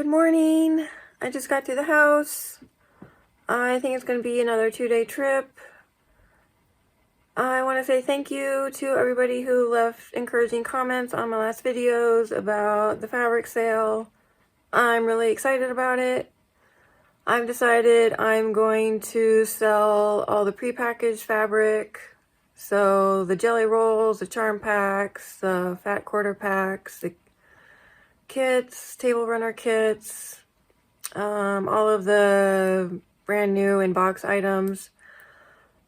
morning. I just got to the house. I think it's going to be another 2-day trip. I want to say thank you to everybody who left encouraging comments on my last videos about the fabric sale. I'm really excited about it. I've decided I'm going to sell all the prepackaged fabric. So the jelly rolls, the charm packs, the fat quarter packs, the kits, table runner kits, all of the brand new in-box items.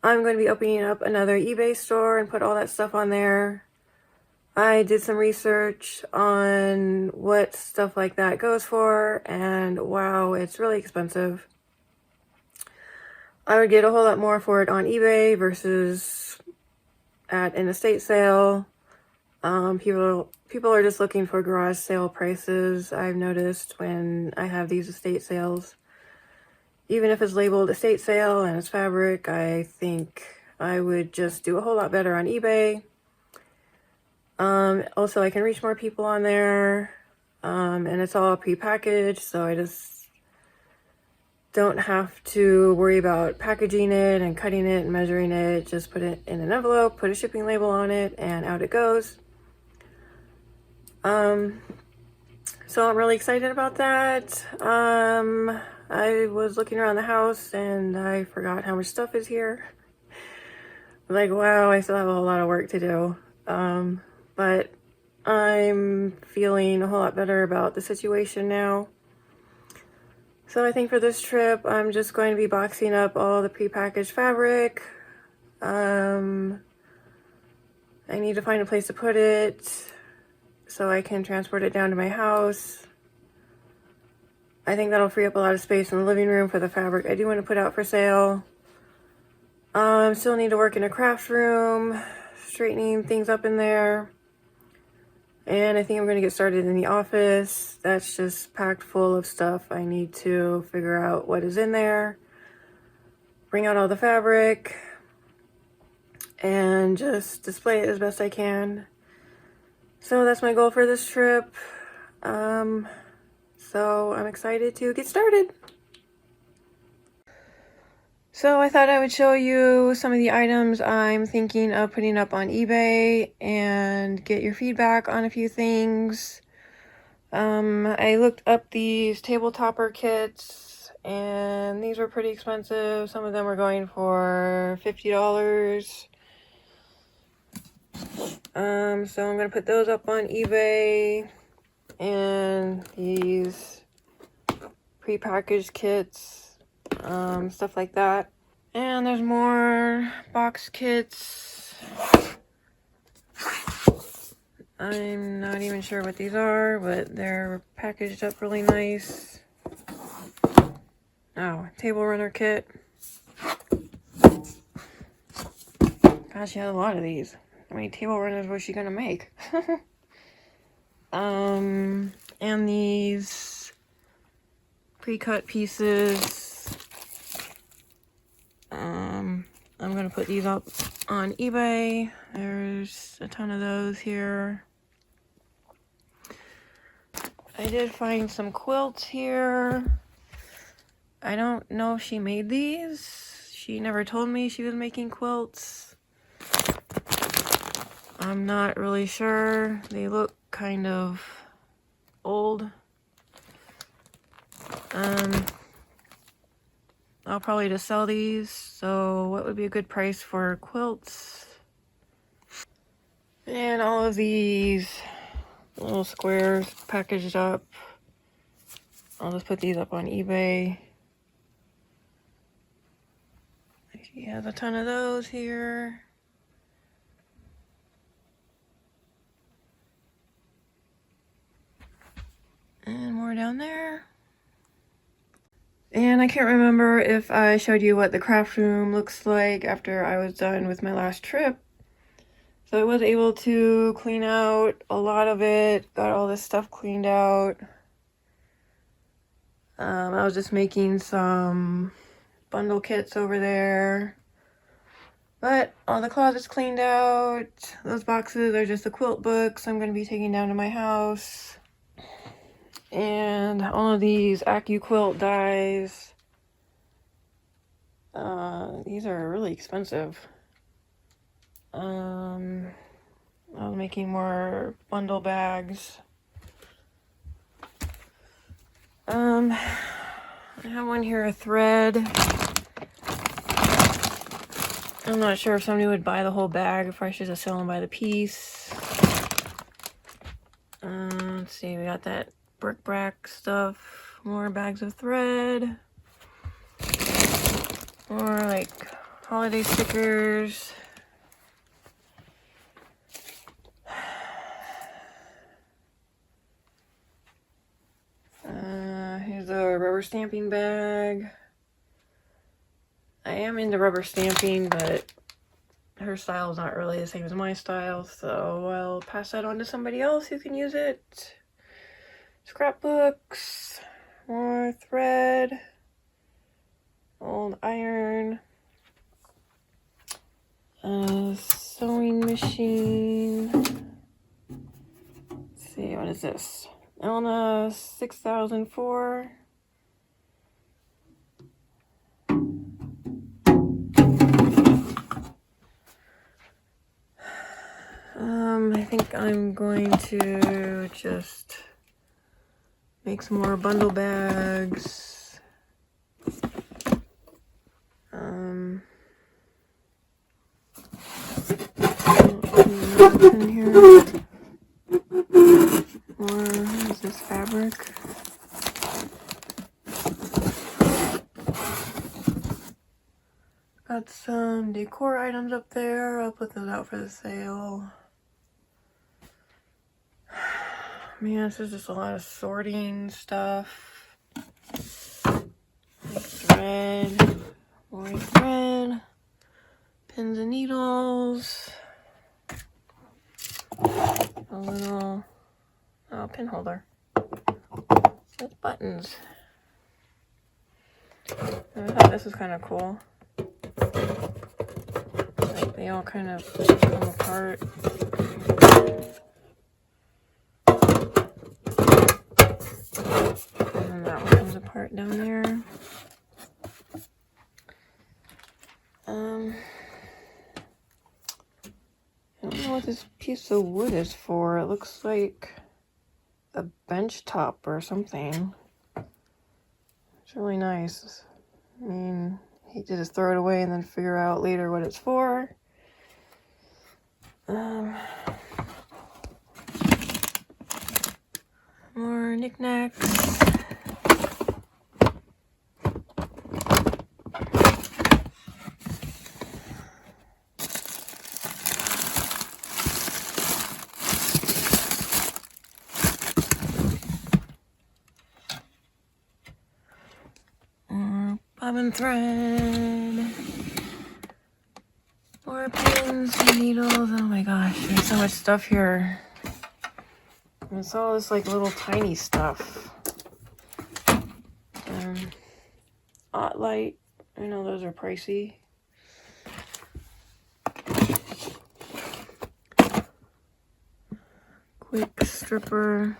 I'm going to be opening up another eBay store and put all that stuff on there. I did some research on what stuff like that goes for, and wow, it's really expensive. I would get a whole lot more for it on eBay versus at an estate sale. People are just looking for garage sale prices, I've noticed, when I have these estate sales. Even if it's labeled estate sale and it's fabric, I think I would just do a whole lot better on eBay. Also, I can reach more people on there, and it's all prepackaged, so I just don't have to worry about packaging it and cutting it and measuring it. Just put it in an envelope, put a shipping label on it, and out it goes. So I'm really excited about that. I was looking around the house and I forgot how much stuff is here. Like, wow, I still have a whole lot of work to do. But I'm feeling a whole lot better about the situation now. So I think for this trip, I'm just going to be boxing up all the prepackaged fabric. I need to find a place to put it so I can transport it down to my house. I think that'll free up a lot of space in the living room for the fabric I do want to put out for sale. Still need to work in a craft room, straightening things up in there. And I think I'm going to get started in the office. That's just packed full of stuff. I need to figure out what is in there, bring out all the fabric, and just display it as best I can. So that's my goal for this trip. So I'm excited to get started. So I thought I would show you some of the items I'm thinking of putting up on eBay and get your feedback on a few things. I looked up these table topper kits and these were pretty expensive. Some of them were going for $50. So I'm gonna put those up on eBay, and these prepackaged kits, stuff like that. And there's more box kits. I'm not even sure what these are, but they're packaged up really nice. Oh, table runner kit. Gosh, she has a lot of these. How many table runners was she gonna make? And these pre-cut pieces. I'm gonna put these up on eBay. There's a ton of those here. I did find some quilts here. I don't know if she made these. She never told me she was making quilts. I'm not really sure. They look kind of old. I'll probably just sell these. So what would be a good price for quilts? And all of these little squares packaged up. I'll just put these up on eBay. She has a ton of those here. And more down there. And I can't remember if I showed you what the craft room looks like after I was done with my last trip. So I was able to clean out a lot of it, got all this stuff cleaned out. I was just making some bundle kits over there. But all the closets cleaned out. Those boxes are just the quilt books I'm going to be taking down to my house. And all of these AccuQuilt dies. These are really expensive. I was making more bundle bags. I have one here, a thread. I'm not sure if somebody would buy the whole bag, if I should just sell them by the piece. Let's see, we got that bric-a-brac stuff, more bags of thread, more like holiday stickers. Here's a rubber stamping bag. I am into rubber stamping, but her style is not really the same as my style, so I'll pass that on to somebody else who can use it. Scrapbooks, more thread, old iron, a sewing machine. Let's see, what is this? Elna 6004. I think I'm going to just make some more bundle bags. In here. More, what is this, fabric? Got some decor items up there. I'll put those out for the sale. Man, this is just a lot of sorting stuff. Like thread, more thread, pins and needles, a little pin holder, just buttons. I thought this was kind of cool. Like they all kind of come apart. And that one comes apart down there. I don't know what this piece of wood is for. It looks like a bench top or something. It's really nice. I mean, I hate to just throw it away and then figure out later what it's for. More knickknacks. More bobbin thread. More pins and needles. Oh my gosh, there's so much stuff here. It's all this like little tiny stuff. Light. I know those are pricey. Quick stripper.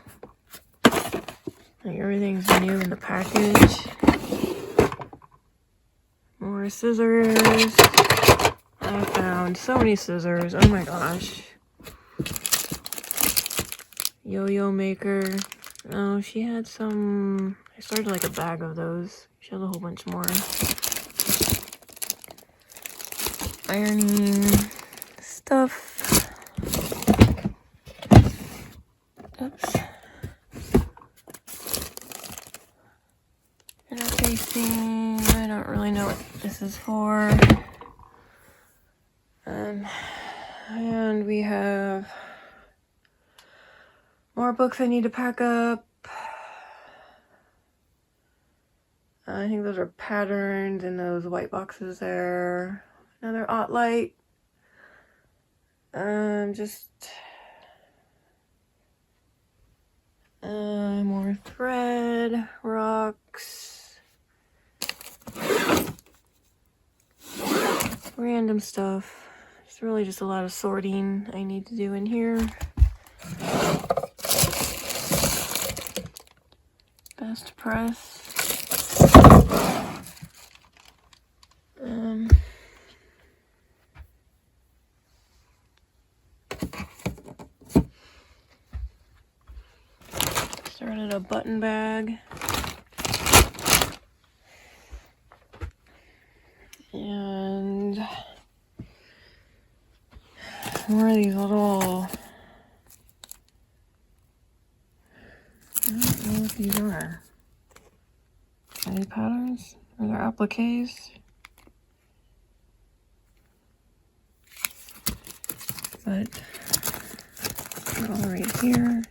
Like everything's new in the package. More scissors. I found so many scissors. Oh my gosh. Yo-yo maker. Oh, she had some. I started like a bag of those. She has a whole bunch more. Ironing stuff. Oops. Interfacing. I don't really know what this is for. And we have more books I need to pack up. I think those are patterns in those white boxes there. Another light. Just more thread, rocks, random stuff. It's really just a lot of sorting I need to do in here. Fast press. Started a button bag. And more of these little, I don't know what these are. Are they patterns? Or they're appliques? But they're all right here.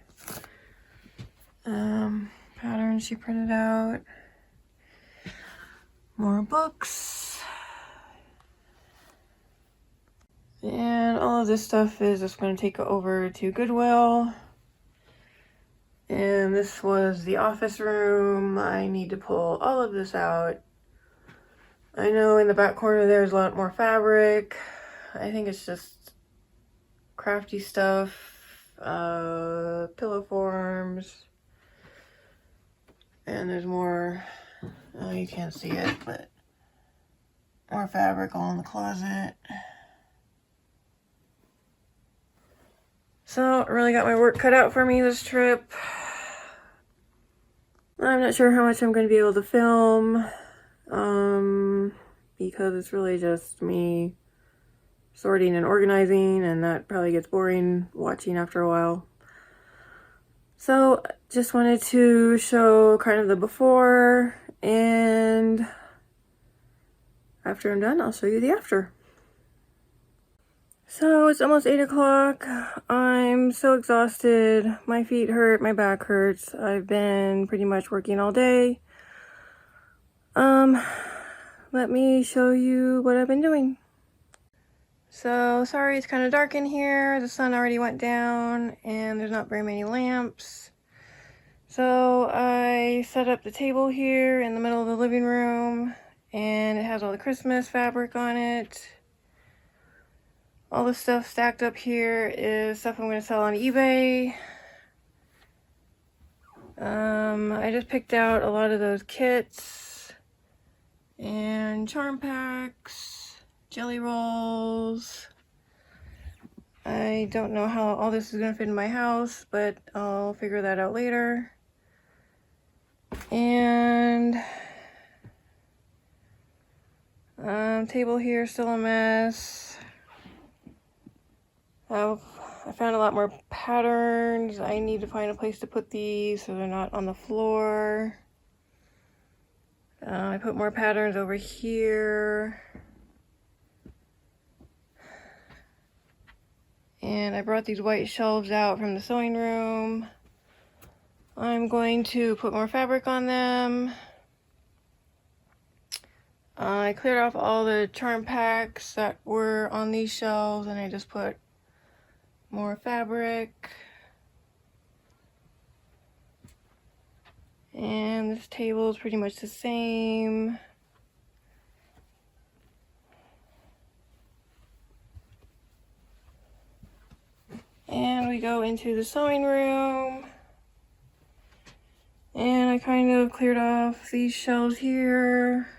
Patterns she printed out. More books. And all of this stuff is just going to take over to Goodwill. And this was the office room. I need to pull all of this out. I know in the back corner there's a lot more fabric. I think it's just crafty stuff, pillow forms. And there's more, oh, you can't see it, but more fabric all in the closet. So, really got my work cut out for me this trip. I'm not sure how much I'm going to be able to film, because it's really just me sorting and organizing, and that probably gets boring watching after a while. So, just wanted to show kind of the before, and after I'm done, I'll show you the after. So, it's almost 8 o'clock. I'm so exhausted. My feet hurt, my back hurts. I've been pretty much working all day. Let me show you what I've been doing. So, sorry it's kind of dark in here. The sun already went down and there's not very many lamps. So, I set up the table here in the middle of the living room, and it has all the Christmas fabric on it. All the stuff stacked up here is stuff I'm going to sell on eBay. I just picked out a lot of those kits and charm packs, jelly rolls. I don't know how all this is going to fit in my house, but I'll figure that out later. And table here still a mess. I found a lot more patterns. I need to find a place to put these so they're not on the floor. I put more patterns over here. And I brought these white shelves out from the sewing room. I'm going to put more fabric on them. I cleared off all the charm packs that were on these shelves, and I just put more fabric. And this table is pretty much the same. And we go into the sewing room. And I kind of cleared off these shelves here.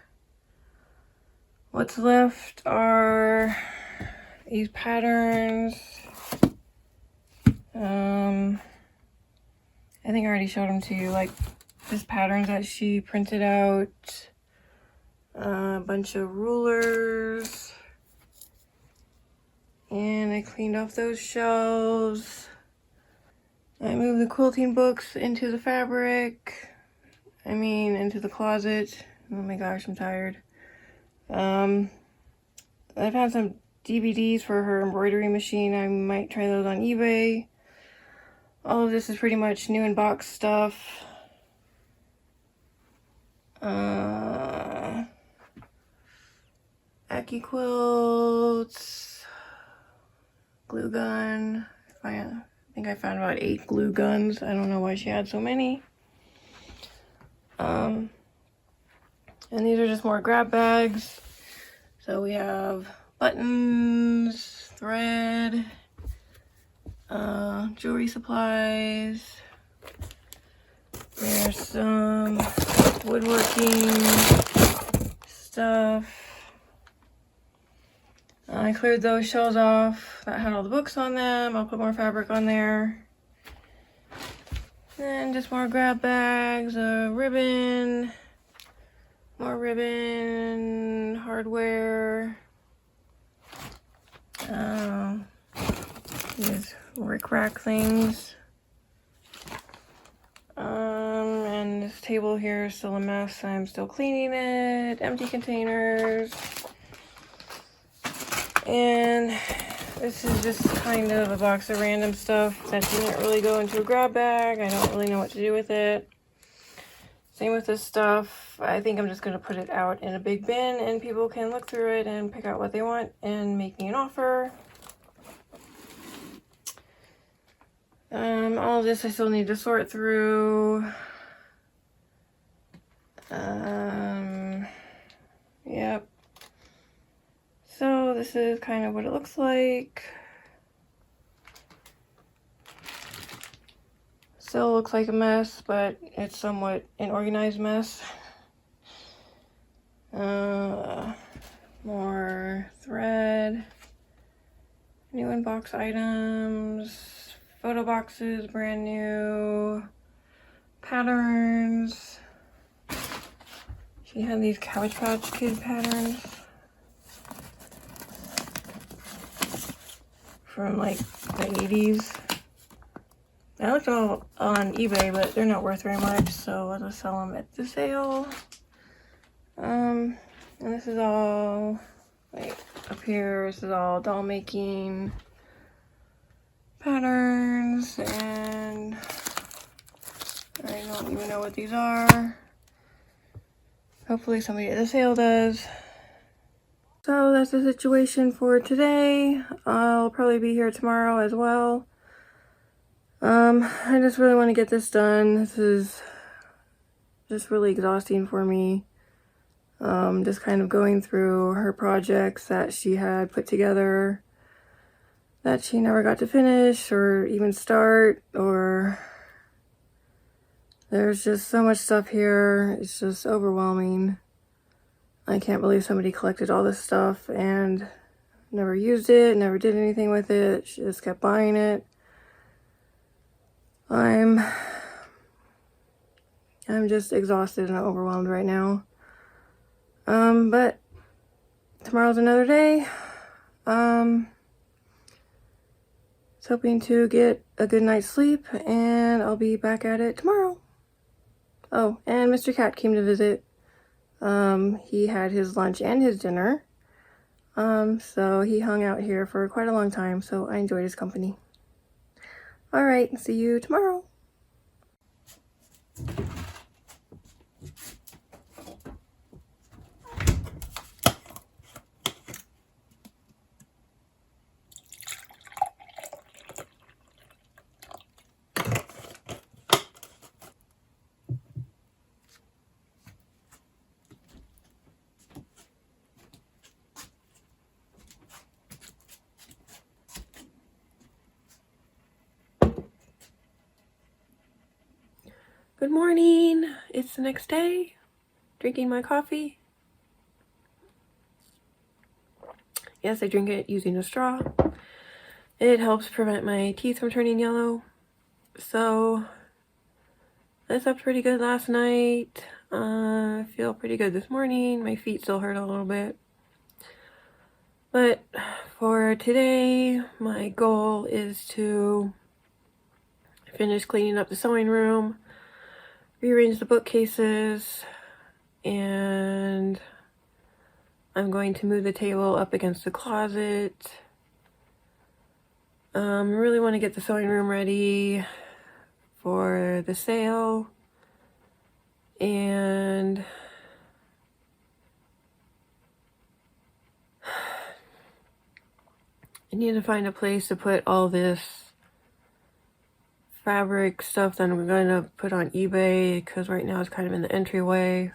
What's left are these patterns. I think I already showed them to you, like this patterns that she printed out, a bunch of rulers, and I cleaned off those shelves. I moved the quilting books into the fabric, into the closet. Oh my gosh, I'm tired. I found some DVDs for her embroidery machine. I might try those on eBay. All of this is pretty much new in box stuff. Aki quilts, glue gun. I think I found about 8 glue guns. I don't know why she had so many. And these are just more grab bags. So we have buttons, thread, jewelry supplies. There's There's some woodworking stuff. I cleared those shelves off that had all the books on them. I'll put more fabric on there. And just more grab bags, ribbon, more ribbon, hardware. These rickrack things. And this table here is still a mess. I'm still cleaning it. Empty containers. And this is just kind of a box of random stuff that didn't really go into a grab bag. I don't really know what to do with it. Same with this stuff. I think I'm just going to put it out in a big bin and people can look through it and pick out what they want and make me an offer. All of this I still need to sort through. Yep. So this is kind of what it looks like. Still looks like a mess, but it's somewhat an organized mess. More thread, new inbox items, photo boxes, brand new, patterns. She had these Cabbage Patch Kid patterns from like the 80s. I looked all on eBay, but they're not worth very much, so I'll just sell them at the sale. And this is all, like, up here, this is all doll making patterns, and I don't even know what these are. Hopefully somebody at the sale does. So that's the situation for today. I'll probably be here tomorrow as well. I just really want to get this done. This is just really exhausting for me. Just kind of going through her projects that she had put together that she never got to finish or even start, or there's just so much stuff here. It's just overwhelming. I can't believe somebody collected all this stuff and never used it, never did anything with it. She just kept buying it. I'm just exhausted and overwhelmed right now. But tomorrow's another day. Just hoping to get a good night's sleep, and I'll be back at it tomorrow. Oh, and Mr. Cat came to visit. He had his lunch and his dinner. So he hung out here for quite a long time, so I enjoyed his company. All right, see you tomorrow. Good morning. It's the next day. Drinking my coffee. Yes, I drink it using a straw. It helps prevent my teeth from turning yellow. So I slept pretty good last night. I feel pretty good this morning. My feet still hurt a little bit. But for today, my goal is to finish cleaning up the sewing room, rearrange the bookcases, and I'm going to move the table up against the closet. I really want to get the sewing room ready for the sale, and I need to find a place to put all this fabric stuff that I'm going to put on eBay, because right now it's kind of in the entryway.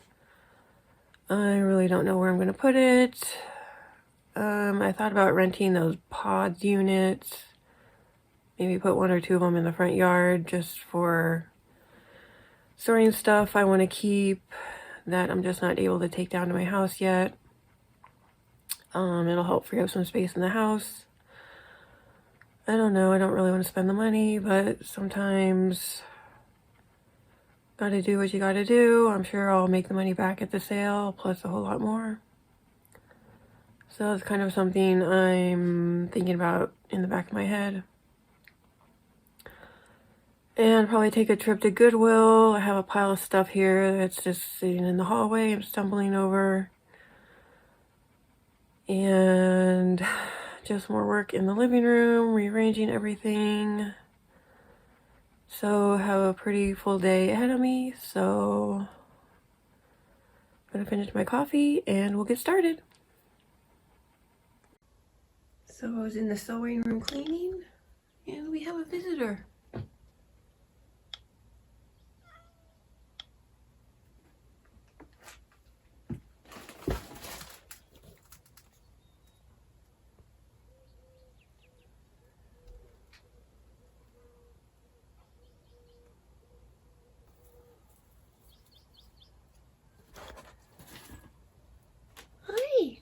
I really don't know where I'm going to put it. I thought about renting those pods units. Maybe put one or two of them in the front yard just for storing stuff I want to keep that I'm just not able to take down to my house yet. It'll help free up some space in the house. I don't know, I don't really want to spend the money, but sometimes gotta do what you gotta do. I'm sure I'll make the money back at the sale, plus a whole lot more. So it's kind of something I'm thinking about in the back of my head. And probably take a trip to Goodwill. I have a pile of stuff here that's just sitting in the hallway I'm stumbling over. And just more work in the living room, rearranging everything. So I have a pretty full day ahead of me. So I'm gonna finish my coffee and we'll get started. So I was in the sewing room cleaning and we have a visitor. Hi.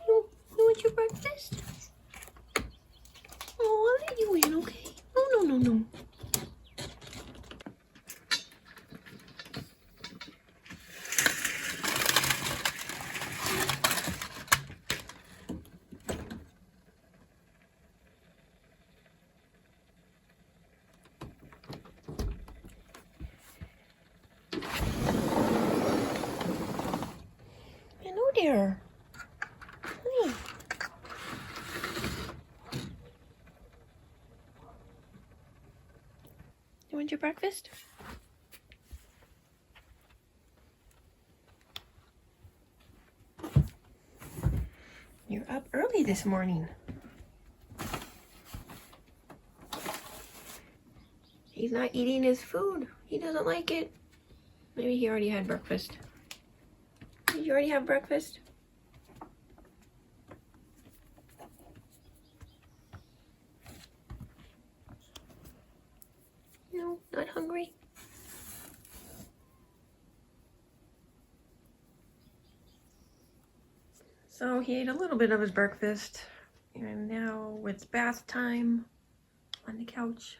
You want your breakfast? Oh, I'll let you in, okay? No. Hello there. Hi. You want your breakfast? You're up early this morning. He's not eating his food. He doesn't like it. Maybe he already had breakfast. Did you already have breakfast? No, not hungry. So he ate a little bit of his breakfast, and now it's bath time on the couch.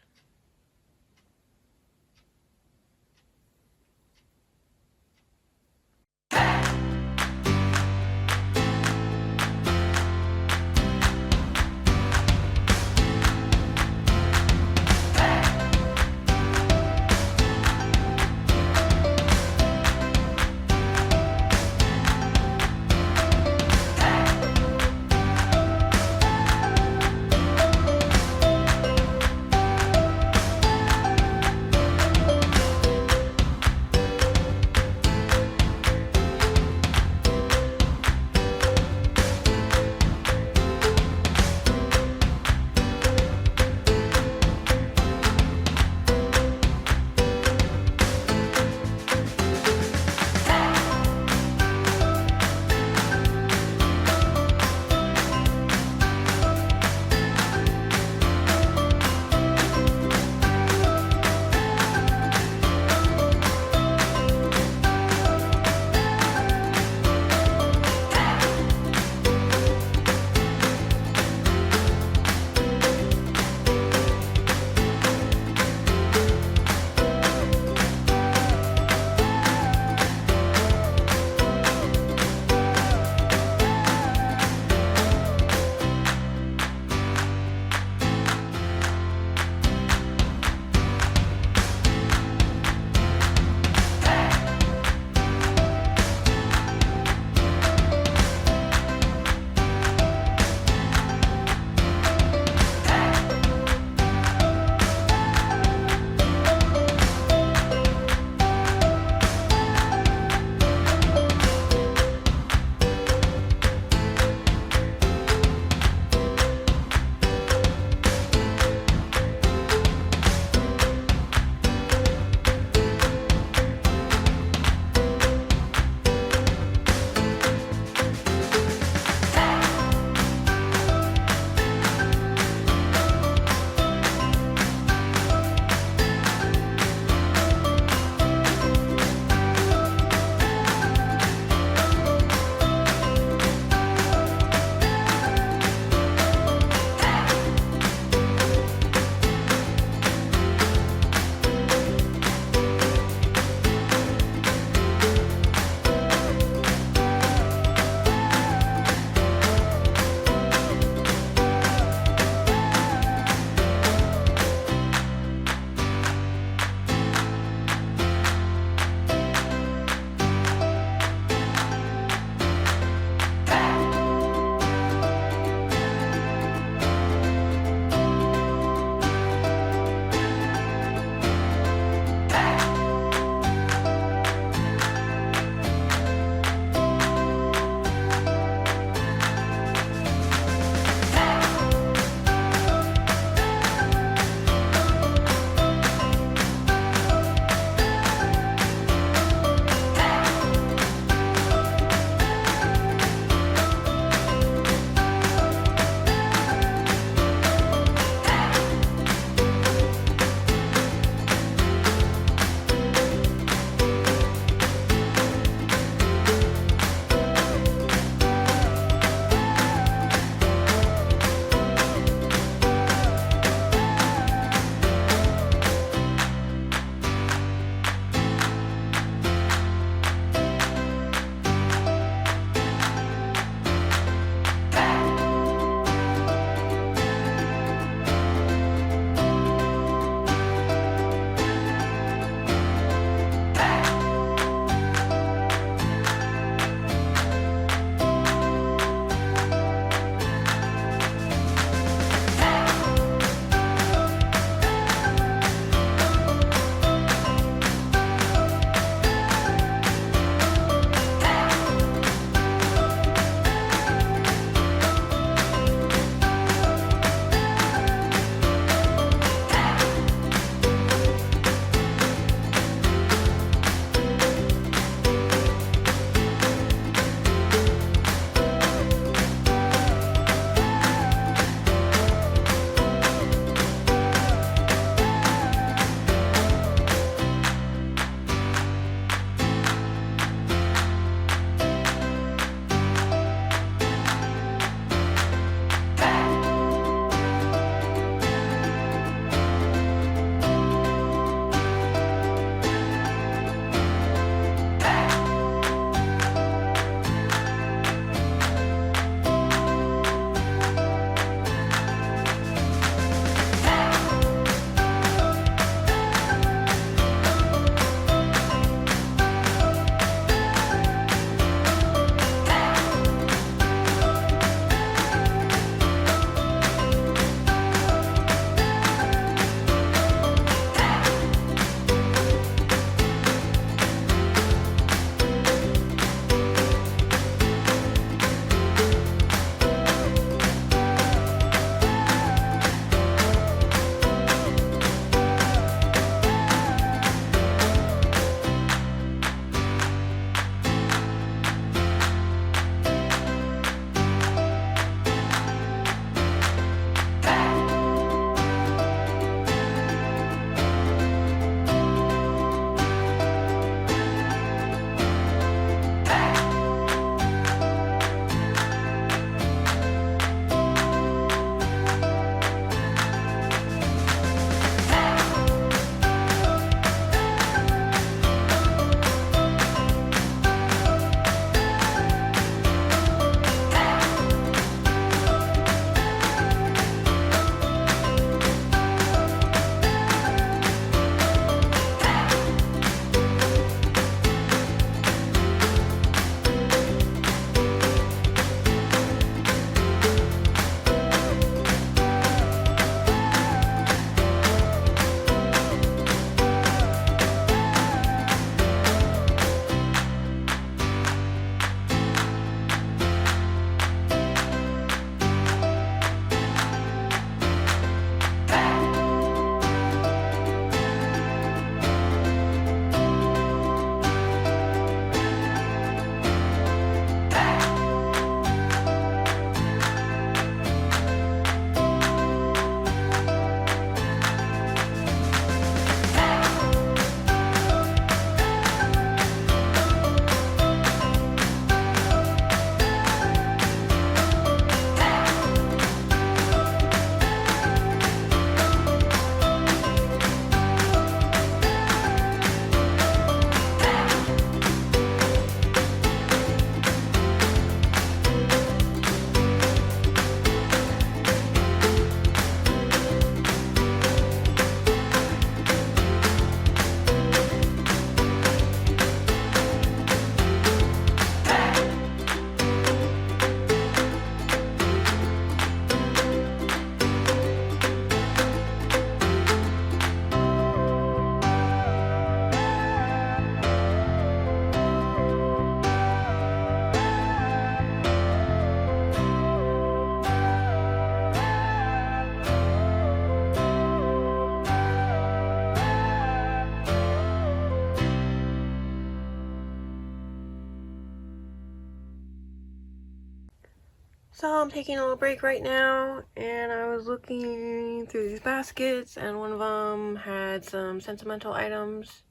So I'm taking a little break right now, and I was looking through these baskets, and one of them had some sentimental items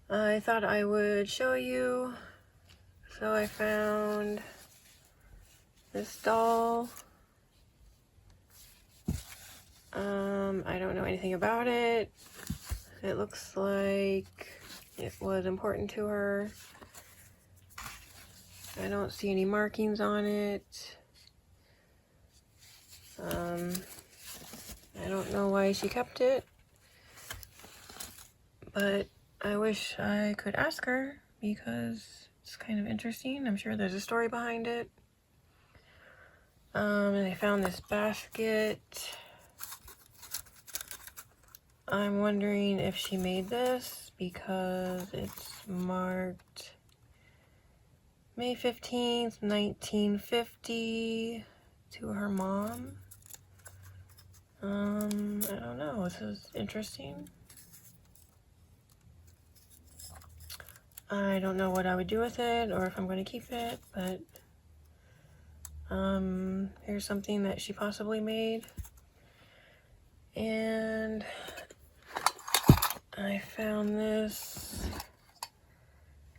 I thought I would show you. So I found this doll. I don't know anything about it. It looks like it was important to her. I don't see any markings on it. I don't know why she kept it, but I wish I could ask her because it's kind of interesting. I'm sure there's a story behind it. And I found this basket. I'm wondering if she made this because it's marked May 15th, 1950 to her mom. I don't know, this is interesting. I don't know what I would do with it or if I'm going to keep it, but here's something that she possibly made. And I found this.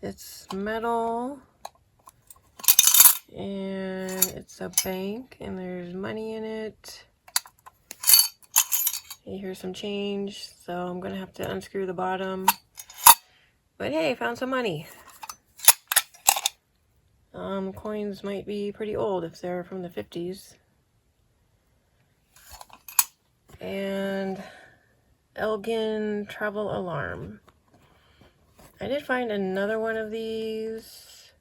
It's metal, and it's a bank, and there's money in it. Here's some change, so I'm gonna have to unscrew the bottom. But hey, found some money. Coins might be pretty old if they're from the 50s. And Elgin travel alarm. I did find another one of these,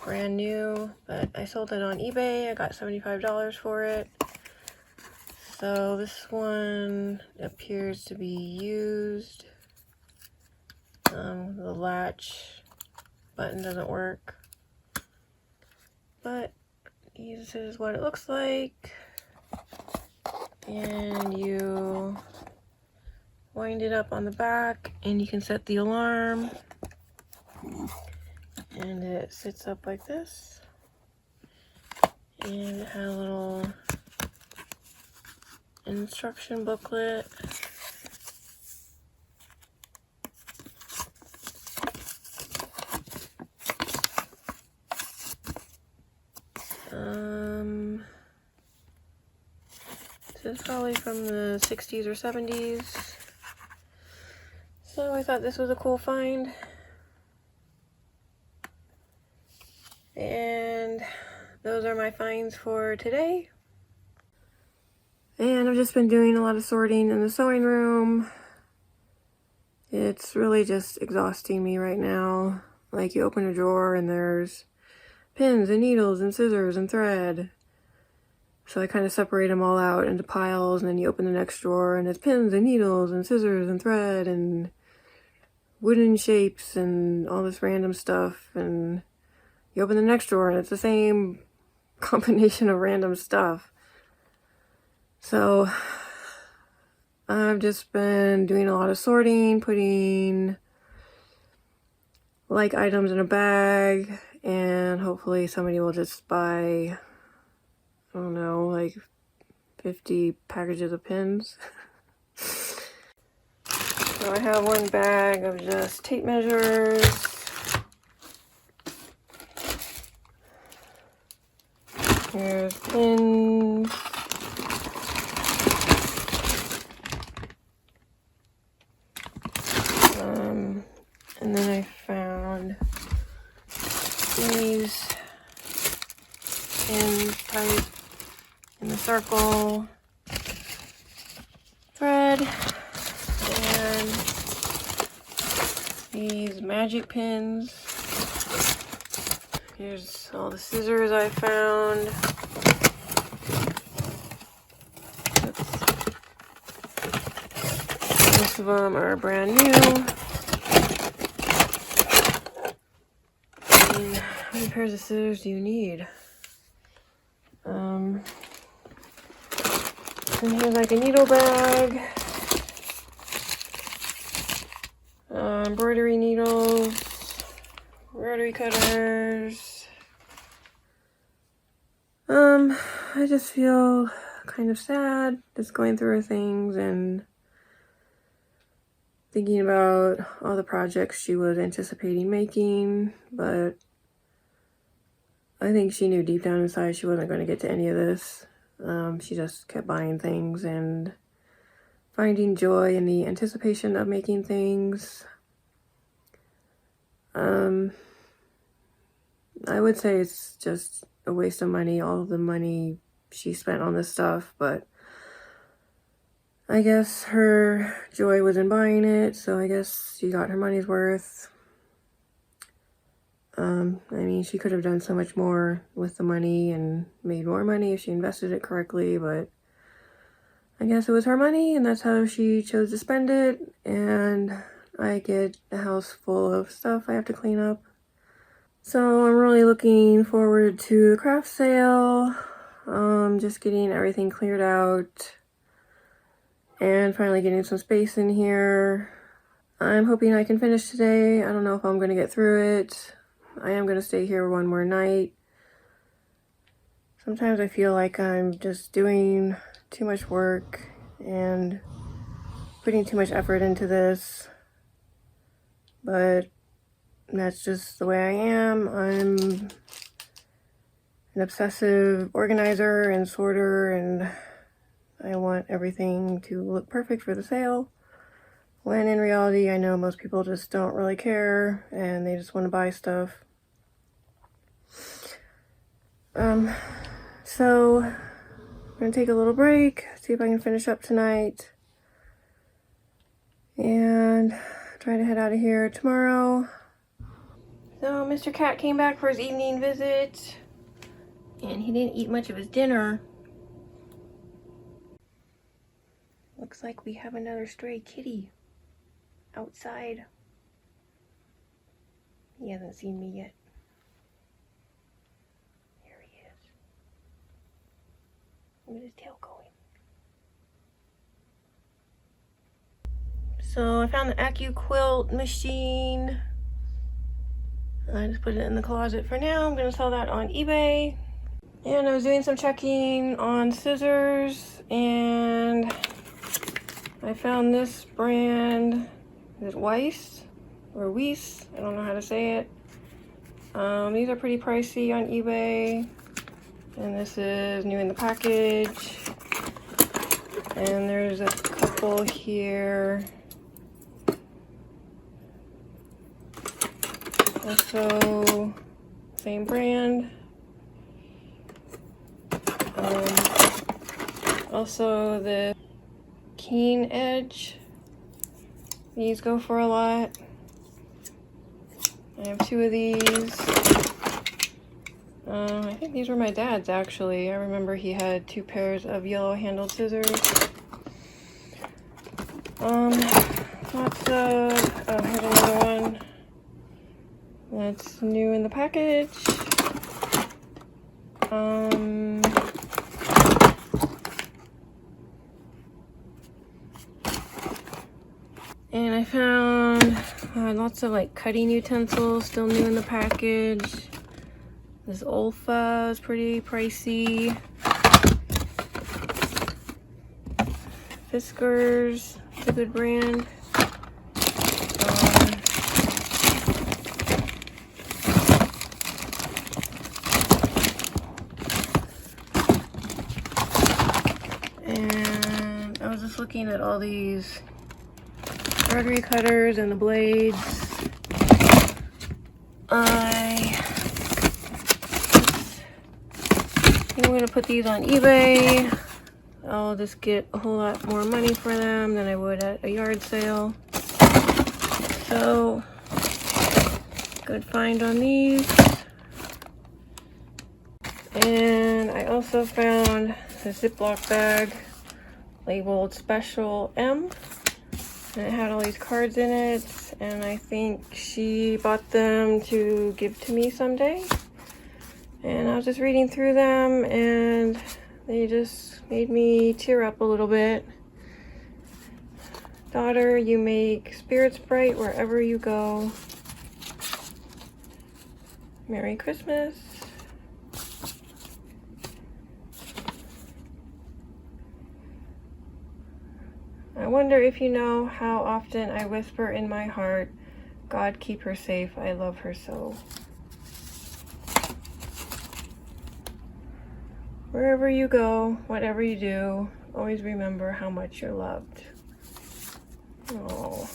brand new, but I sold it on eBay. I got $75 for it. So this one appears to be used. The latch button doesn't work, but this is what it looks like. And you wind it up on the back and you can set the alarm, and it sits up like this, and it had a little instruction booklet. This is probably from the 60s or 70s. So I thought this was a cool find. And those are my finds for today. And I've just been doing a lot of sorting in the sewing room. It's really just exhausting me right now. Like, you open a drawer and there's pins and needles and scissors and thread. So I kind of separate them all out into piles, and then you open the next drawer and it's pins and needles and scissors and thread and wooden shapes and all this random stuff. And you open the next drawer and it's the same combination of random stuff. So I've just been doing a lot of sorting, putting like items in a bag, and hopefully somebody will just buy, I don't know, like 50 packages of pins. So I have one bag of just tape measures. Here's pins. And then I found these pins tied in the circle thread, and these magic pins. Here's all the scissors I found. Most of them are brand new. How many pairs of scissors do you need? And here's like a needle bag, embroidery needles, rotary cutters, I just feel kind of sad just going through her things and thinking about all the projects she was anticipating making, but I think she knew deep down inside she wasn't going to get to any of this. She just kept buying things and finding joy in the anticipation of making things. I would say it's just a waste of money, all of the money she spent on this stuff, but I guess her joy was in buying it, so I guess she got her money's worth. I mean, she could have done so much more with the money and made more money if she invested it correctly, but I guess it was her money and that's how she chose to spend it, and I get a house full of stuff I have to clean up. So I'm really looking forward to the craft sale, just getting everything cleared out and finally getting some space in here. I'm hoping I can finish today. I don't know if I'm going to get through it. I am going to stay here one more night. Sometimes I feel like I'm just doing too much work and putting too much effort into this, but that's just the way I am. I'm an obsessive organizer and sorter, and I want everything to look perfect for the sale, when in reality I know most people just don't really care and they just want to buy stuff. So I'm gonna take a little break, see if I can finish up tonight, and try to head out of here tomorrow. So Mr. Cat came back for his evening visit, and he didn't eat much of his dinner. Looks like we have another stray kitty outside. He hasn't seen me yet. Here he is. Look at his tail going. So I found the AccuQuilt machine. I just put it in the closet for now. I'm going to sell that on eBay. And I was doing some checking on scissors, and I found this brand. Is it Weiss or Weiss? I don't know how to say it. These are pretty pricey on eBay. And this is new in the package. And there's a couple here. Also, same brand. Also the Keen Edge. These go for a lot. I have two of these. I think these were my dad's actually. I remember he had two pairs of yellow handled scissors. Lots of, oh, here's another one that's new in the package. And I found lots of like cutting utensils still new in the package. This Olfa is pretty pricey. Fiskars, it's a good brand. And I was just looking at all these embroidery cutters and the blades. I'm going to put these on eBay. I'll just get a whole lot more money for them than I would at a yard sale. So, good find on these. And I also found a Ziploc bag labeled Special M. And it had all these cards in it. And I think she bought them to give to me someday. And I was just reading through them and they just made me tear up a little bit. Daughter, you make spirits bright wherever you go. Merry Christmas. I wonder if you know how often I whisper in my heart, God keep her safe, I love her so. Wherever you go, whatever you do, always remember how much you're loved. Oh.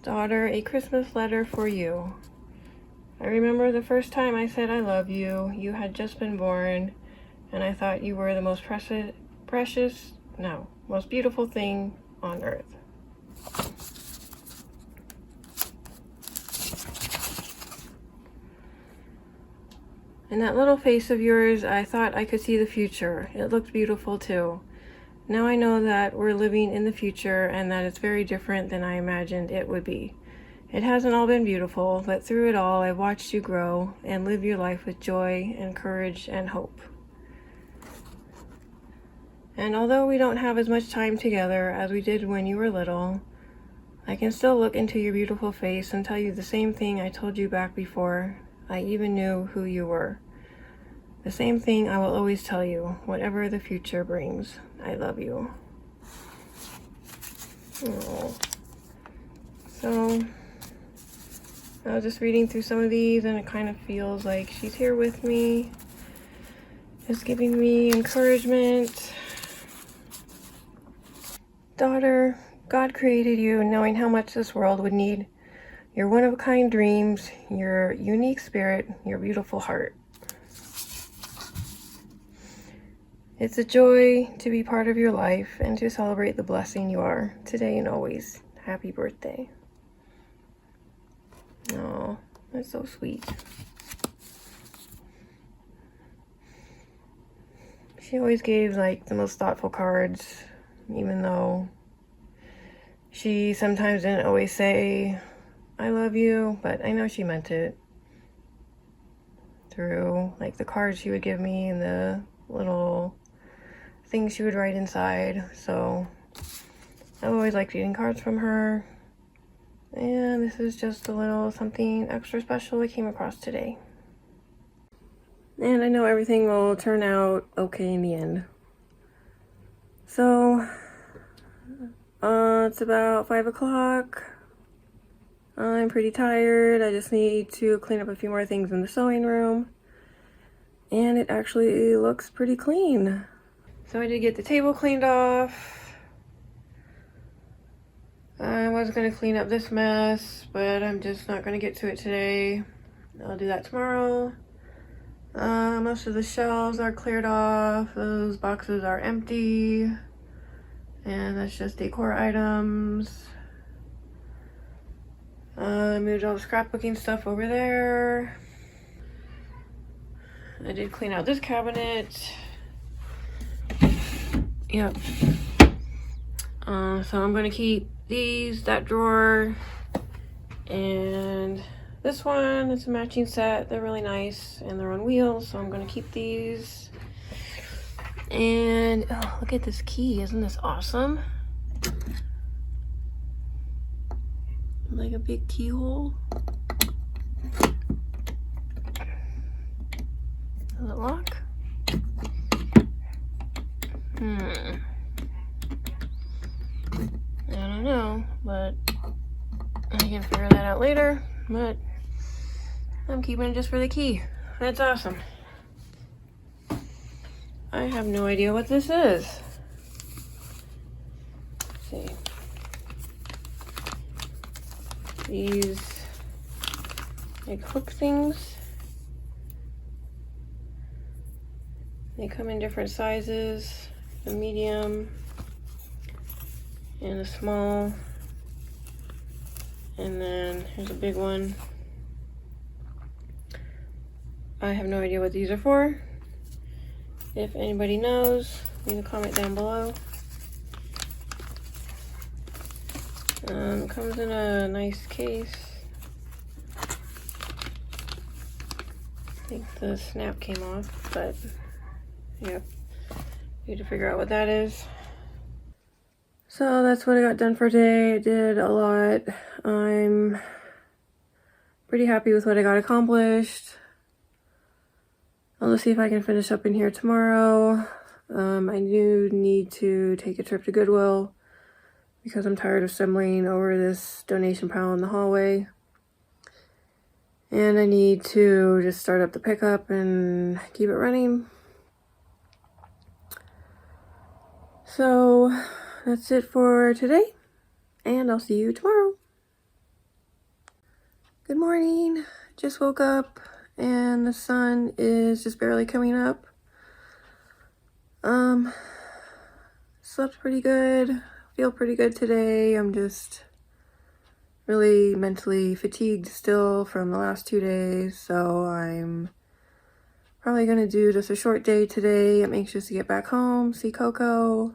Daughter, a Christmas letter for you. I remember the first time I said I love you, you had just been born, and I thought you were the most most beautiful thing on earth. In that little face of yours, I thought I could see the future. It looked beautiful too. Now I know that we're living in the future and that it's very different than I imagined it would be. It hasn't all been beautiful, but through it all, I watched you grow and live your life with joy and courage and hope. And although we don't have as much time together as we did when you were little, I can still look into your beautiful face and tell you the same thing I told you back before I even knew who you were. The same thing I will always tell you, whatever the future brings. I love you. Oh. So, I was just reading through some of these and it kind of feels like she's here with me, just giving me encouragement. Daughter, God created you knowing how much this world would need your one-of-a-kind dreams, your unique spirit, your beautiful heart. It's a joy to be part of your life and to celebrate the blessing you are today and always. Happy birthday. Oh, that's so sweet. She always gave like the most thoughtful cards, even though she sometimes didn't always say, I love you, but I know she meant it. Through like the cards she would give me and the little things she would write inside. So I always liked reading cards from her. And this is just a little something extra special I came across today. And I know everything will turn out okay in the end. So, it's about 5 o'clock. I'm pretty tired. I just need to clean up a few more things in the sewing room. And it actually looks pretty clean. So I did get the table cleaned off. I was going to clean up this mess, but I'm just not going to get to it today. I'll do that tomorrow. Most of the shelves are cleared off. Those boxes are empty. And that's just decor items. I moved all the scrapbooking stuff over there. I did clean out this cabinet. Yep. So I'm going to keep that drawer, and this one. It's a matching set. They're really nice and they're on wheels, so I'm going to keep these. And oh, look at this key. Isn't this awesome? Like a big keyhole. Does it lock? I don't know, but I can figure that out later. But I'm keeping it just for the key. That's awesome. I have no idea what this is. Let's see. These like hook things. They come in different sizes. A medium and a small. And then here's a big one. I have no idea what these are for. If anybody knows, leave a comment down below. It comes in a nice case. I think the snap came off, but yep. Need to figure out what that is. So that's what I got done for today. I did a lot. I'm pretty happy with what I got accomplished. I'll just see if I can finish up in here tomorrow. I do need to take a trip to Goodwill because I'm tired of stumbling over this donation pile in the hallway. And I need to just start up the pickup and keep it running. So that's it for today, and I'll see you tomorrow. Good morning. Just woke up and the sun is just barely coming up. Slept pretty good. Feel pretty good today. I'm just really mentally fatigued still from the last 2 days, so I'm probably gonna do just a short day today. I'm anxious to get back home, see Coco,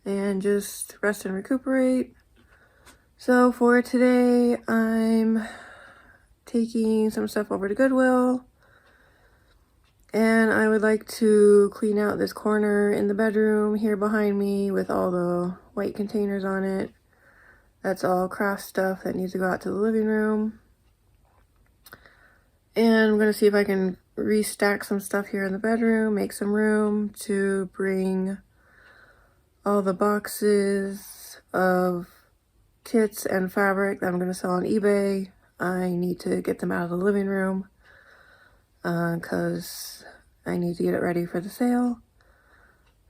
and just rest and recuperate. So for today, I'm taking some stuff over to Goodwill, and I would like to clean out this corner in the bedroom here behind me with all the white containers on it. That's all craft stuff that needs to go out to the living room. And I'm going to see if I can restack some stuff here in the bedroom, make some room to bring all the boxes of kits and fabric that I'm going to sell on eBay. I need to get them out of the living room because I need to get it ready for the sale.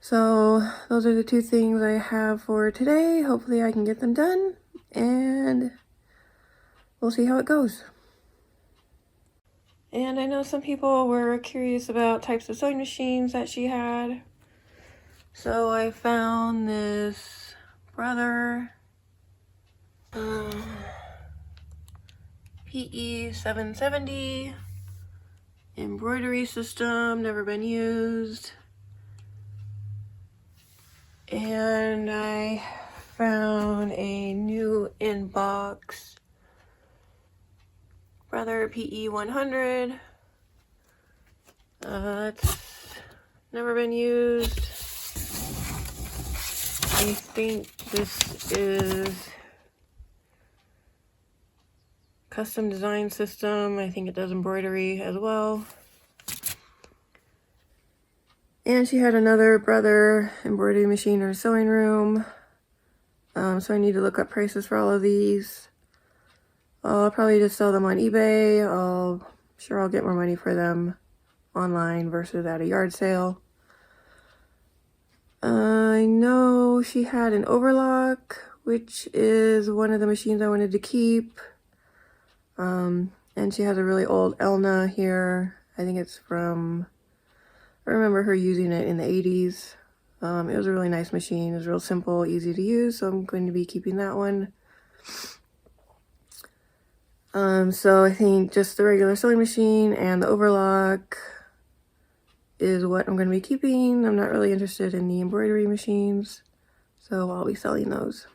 So those are the two things I have for today. Hopefully I can get them done, and we'll see how it goes. And I know some people were curious about types of sewing machines that she had. So I found this Brother PE 770 embroidery system, never been used. And I found a new inbox Brother PE 100. That's never been used. I think this is custom design system. I think it does embroidery as well. And she had another Brother embroidery machine in her sewing room. So I need to look up prices for all of these. I'll probably just sell them on eBay. Sure I'll get more money for them online versus at a yard sale. I know she had an overlock, which is one of the machines I wanted to keep. And she has a really old Elna here. I think it's from, I remember her using it in the 80s. It was a really nice machine. It was real simple, easy to use, so I'm going to be keeping that one. So I think just the regular sewing machine and the overlock is what I'm going to be keeping. I'm not really interested in the embroidery machines, so I'll be selling those.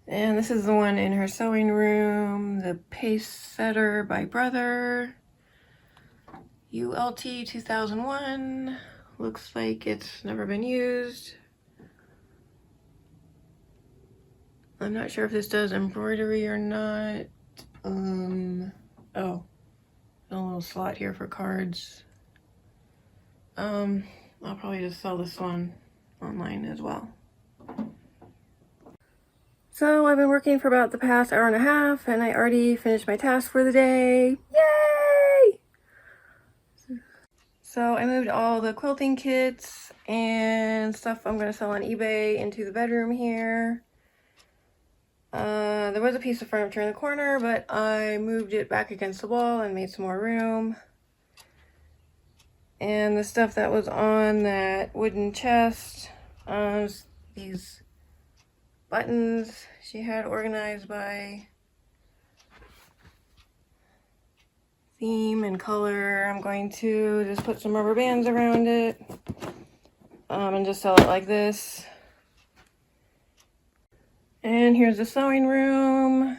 And this is the one in her sewing room, the Pace Setter by Brother, ULT 2001. Looks like it's never been used. I'm not sure if this does embroidery or not. Oh, a little slot here for cards. I'll probably just sell this one online as well. So I've been working for about the past hour and a half, and I already finished my task for the day. Yay! So I moved all the quilting kits and stuff I'm going to sell on eBay into the bedroom here. There was a piece of furniture in the corner, but I moved it back against the wall and made some more room. And the stuff that was on that wooden chest, these buttons she had organized by theme and color. I'm going to just put some rubber bands around it and just sell it like this. And here's the sewing room.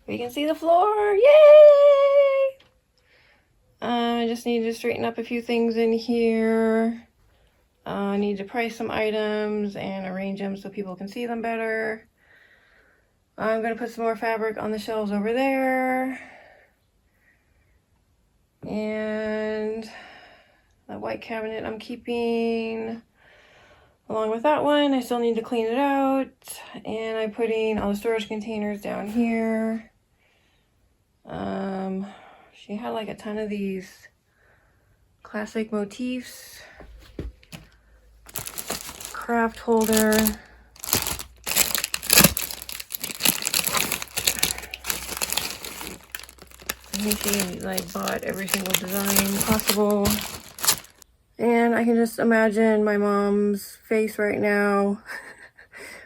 We can see the floor. Yay! I just need to straighten up a few things in here. I need to price some items and arrange them so people can see them better. I'm going to put some more fabric on the shelves over there. And light cabinet I'm keeping along with that one. I still need to clean it out, and I'm putting all the storage containers down here. She had like a ton of these classic motifs. Craft holder. I think she like bought every single design possible. And I can just imagine my mom's face right now.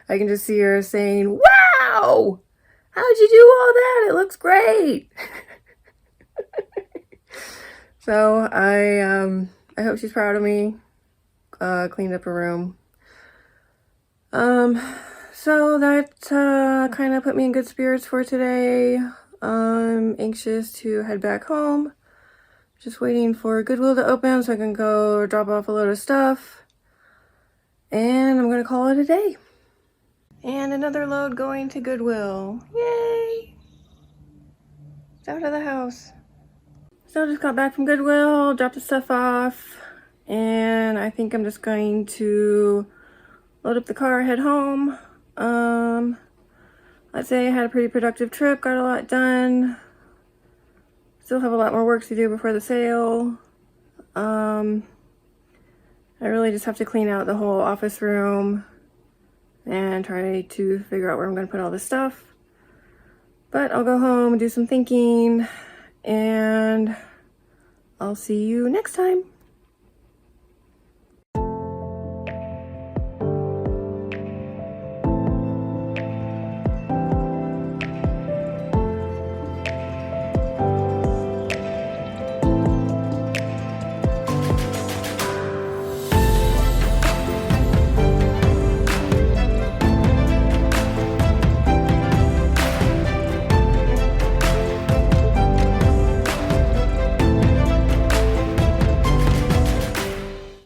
I can just see her saying, "Wow! How'd you do all that? It looks great." So I hope she's proud of me. Cleaned up her room. So that kind of put me in good spirits for today. I'm anxious to head back home. Just waiting for Goodwill to open so I can go drop off a load of stuff. And I'm gonna call it a day. And another load going to Goodwill. Yay! It's out of the house. So I just got back from Goodwill, dropped the stuff off, and I think I'm just going to load up the car, head home. I'd say I had a pretty productive trip, got a lot done. Still have a lot more work to do before the sale. I really just have to clean out the whole office room and try to figure out where I'm going to put all this stuff. But I'll go home and do some thinking, and I'll see you next time.